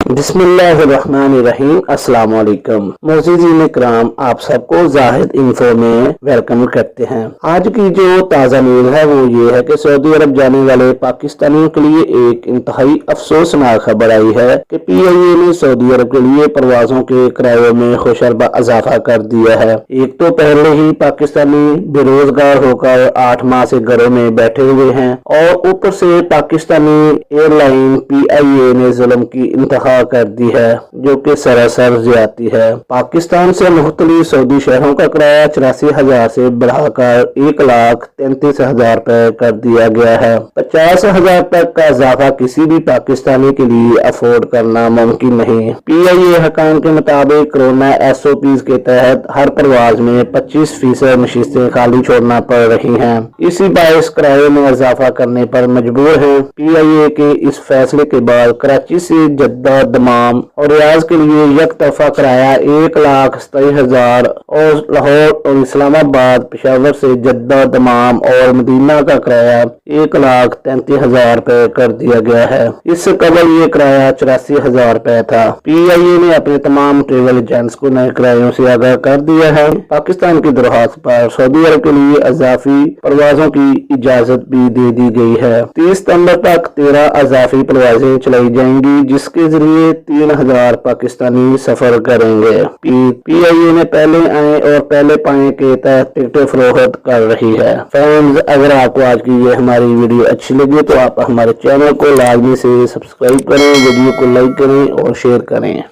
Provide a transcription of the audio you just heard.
बिस्मिल्लाहिर्रहमानिर्रहीम। अस्सलाम वालेकुम मुअज़्ज़िज़ीन इकराम, आप सबको ज़ाहिद इन्फो में वेलकम करते हैं। आज की जो ताज़ा न्यूज़ है वो ये है कि सऊदी अरब जाने वाले पाकिस्तानियों के लिए एक इंतहाई अफसोसनाक खबर आई है कि PIA ने सऊदी अरब के लिए परवाजों के किराए में खुशरबा इजाफा कर दिया है। एक तो पहले ही पाकिस्तानी बेरोजगार होकर 8 माह से घरों में बैठे हुए हैं और ऊपर से पाकिस्तानी एयरलाइन PIA ने जुल्म की इंतहा कर दी है, जो कि सरासर ज्यादती है। पाकिस्तान से मुख्तलिफ सऊदी शहरों का किराया 84,000 से बढ़ाकर 1,33,000 रुपए कर दिया गया है। 50,000 तक का इजाफा किसी भी पाकिस्तानी के लिए अफोर्ड करना मुमकिन नहीं। PIA हकाम के मुताबिक कोरोना SOPs के तहत हर परवाज में 25% नशिस्तें खाली छोड़ना पड़ रही हैं। इसी बाइस किराए में इजाफा करने पर मजबूर है। PIA के इस फैसले के बाद कराची से जद्दा, दमाम और रियाज के लिए एक तरफा किराया 1,27,000 और लाहौर और इस्लामाबाद, पेशावर से जद्दा, दमाम और मदीना का किराया 1,33,000 रुपए कर दिया गया है। इससे कबल ये किराया 84,000 रुपए था। PIA ने अपने तमाम ट्रेवल एजेंट्स को नए किरायों से आगाह कर दिया है। पाकिस्तान की दरख्वास्त पर सऊदी अरब के लिए इजाफी परवाजों की इजाजत भी दे दी गई है। 30 सितंबर तक 13 इजाफी परवाजें चलाई जाएंगी, जिसके जरिए 3,000 पाकिस्तानी सफर करेंगे। PIA ने पहले आए और पहले पाए के तहत टिकटें फरोख्त कर रही है। फ्रेंड्स, अगर आपको आज की ये हमारी वीडियो अच्छी लगी तो आप हमारे चैनल को लाजमी से सब्सक्राइब करें, वीडियो को लाइक करें और शेयर करें।